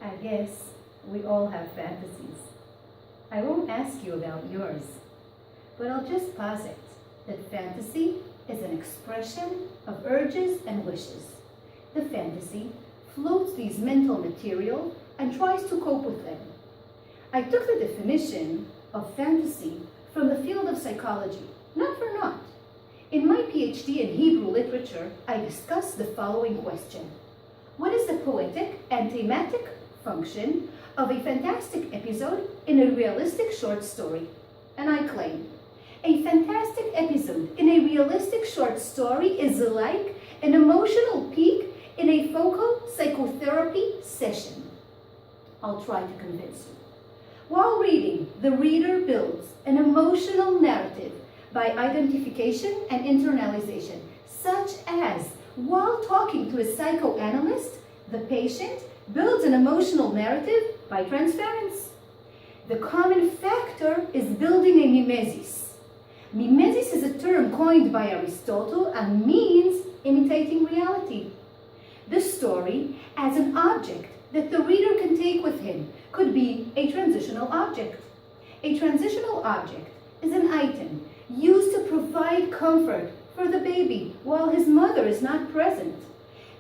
I guess we all have fantasies. I won't ask you about yours, but I'll just posit that fantasy is an expression of urges and wishes. The fantasy floats these mental material and tries to cope with them. I took the definition of fantasy from the field of psychology, not for naught. In my PhD in Hebrew literature, I discussed the following question. What is the poetic and thematic function of a fantastic episode in a realistic short story? And I claim, a fantastic episode in a realistic short story is like an emotional peak in a focal psychotherapy session. I'll try to convince you. While reading, the reader builds an emotional narrative by identification and internalization, such as while talking to a psychoanalyst, the patient builds an emotional narrative by transference. The common factor is building a mimesis. Mimesis is a term coined by Aristotle and means imitating reality. The story as an object that the reader can take with him could be a transitional object. A transitional object is an item used to provide comfort for the baby while his mother is not present.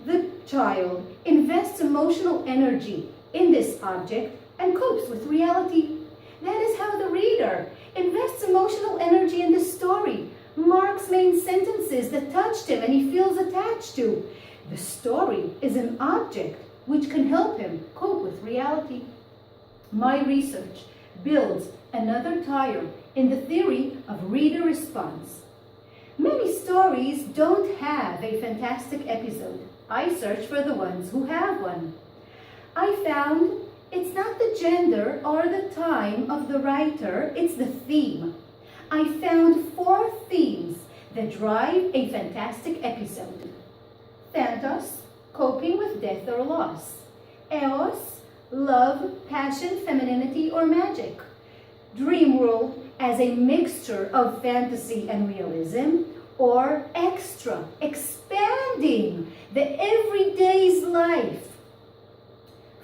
The child invests emotional energy in this object and copes with reality. That is how the reader invests emotional energy in the story, marks main sentences that touched him and he feels attached to. The story is an object which can help him cope with reality. My research builds another tire in the theory of reader response. Many stories don't have a fantastic episode. I search for the ones who have one. I found it's not the gender or the time of the writer, it's the theme. I found 4 themes that drive a fantastic episode. Thanatos, coping with death or loss. Eros, love, passion, femininity, or magic. Dream world as a mixture of fantasy and realism, or extra, expanding the everyday's life.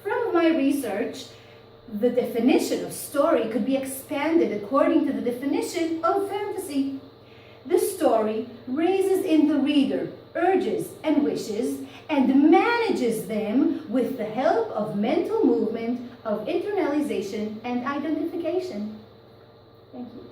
From my research, the definition of story could be expanded according to the definition of fantasy. The story raises in the reader urges and wishes and manages them with the help of mental movement, of internalization and identification. Thank you.